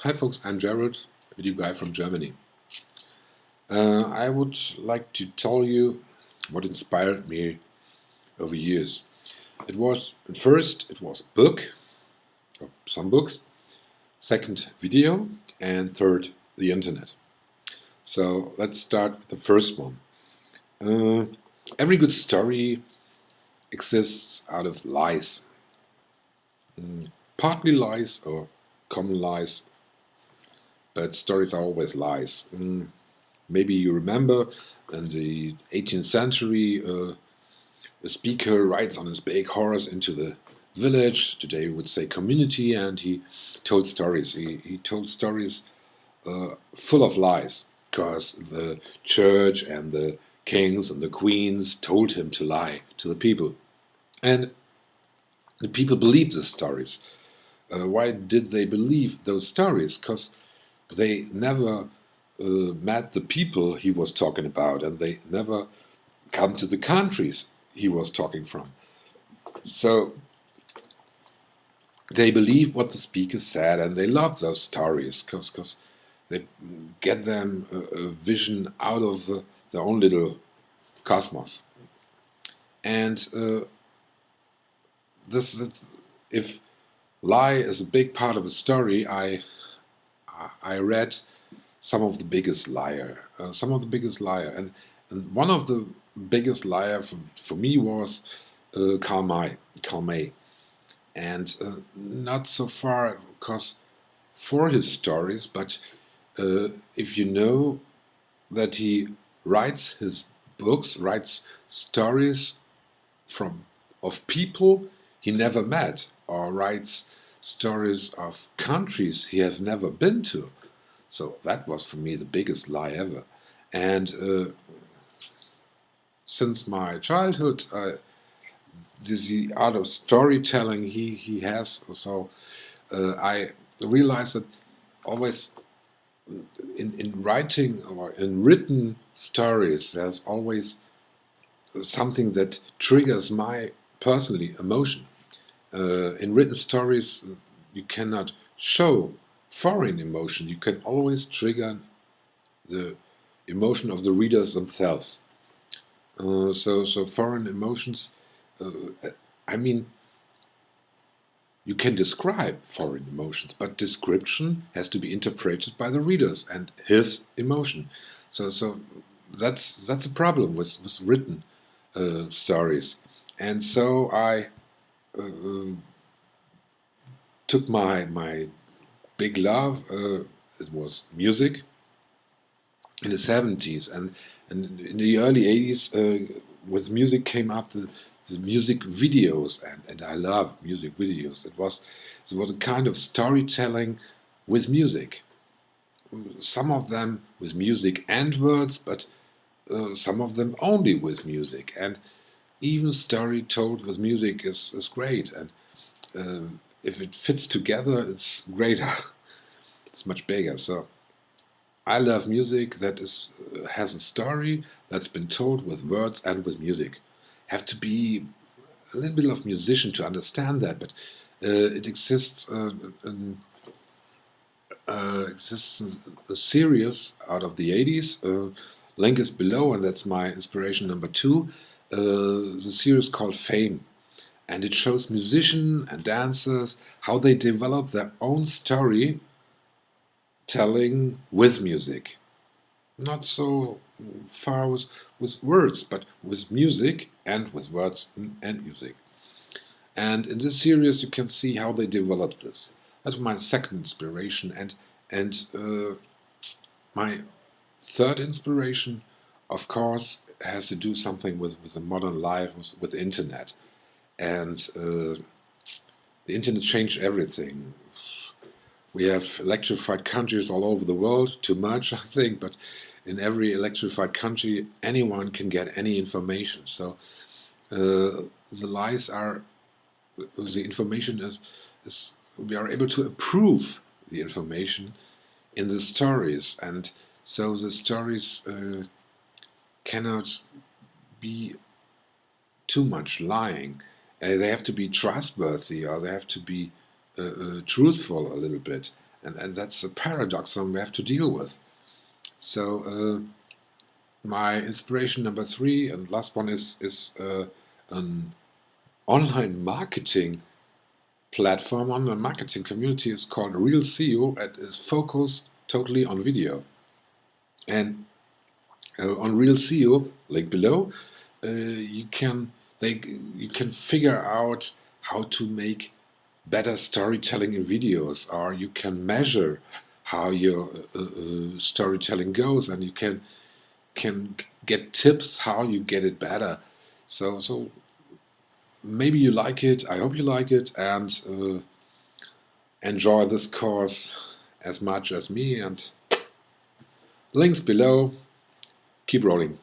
Hi folks, I'm Gerald, video guy from Germany. I would like to tell you what inspired me over years. It was a book, or some books, second video, and third the internet. So let's start with the first one. Every good story exists out of lies. Partly lies or common lies, but stories are always lies. Maybe you remember in the 18th century, a speaker rides on his big horse into the village, today we would say community, and he told stories. He told stories full of lies, because the church and the kings and the queens told him to lie to the people. And the people believed the stories. Why did they believe those stories? Because they never met the people he was talking about, and they never come to the countries he was talking from. So they believe what the speaker said, and they love those stories because they get them a vision out of their own little cosmos. And if lie is a big part of a story, I read some of the biggest liar, and one of the biggest liar for me was Karl May, and not so far because for his stories, but if you know that he writes his books, writes stories of people he never met, or writes stories of countries he has never been to. So that was for me the biggest lie ever. And since my childhood, the art of storytelling he has, so I realized that always in writing or in written stories, there's always something that triggers my personally emotion. In written stories, you cannot show foreign emotion. You can always trigger the emotion of the readers themselves. So foreign emotions, I mean, you can describe foreign emotions, but description has to be interpreted by the readers and his emotion. So that's a problem with written stories. And so I took my big love, it was music, in the 70s, and in the early 80s, with music came up the music videos, and I love music videos. It was a kind of storytelling with music. Some of them with music and words, but some of them only with music. And even story told with music is great. And if it fits together, it's greater. It's much bigger. So I love music that has a story that's been told with words and with music. Have to be a little bit of musician to understand that, but it exists a series out of the 80s. Link is below, and that's my inspiration number 2. The series called Fame, and it shows musicians and dancers how they develop their own story telling with music. Not so far with words, but with music and with words and music. And in this series you can see how they developed this. That's my second inspiration, and my third inspiration, of course, has to do something with the modern life, with the internet. And the internet changed everything. We have electrified countries all over the world, too much I think, but in every electrified country anyone can get any information. So the information is we are able to approve the information in the stories, and so the stories cannot be too much lying. They have to be trustworthy, or they have to be truthful a little bit. and that's a paradox we have to deal with. So my inspiration number 3 and last one is an online marketing platform, online marketing community is called Real SEO. It is focused totally on video. And on Real SEO, link below, you can figure out how to make better storytelling in videos, or you can measure how your storytelling goes, and you can get tips how you get it better. So maybe you like it. I hope you like it, and enjoy this course as much as me. And links below. Keep rolling.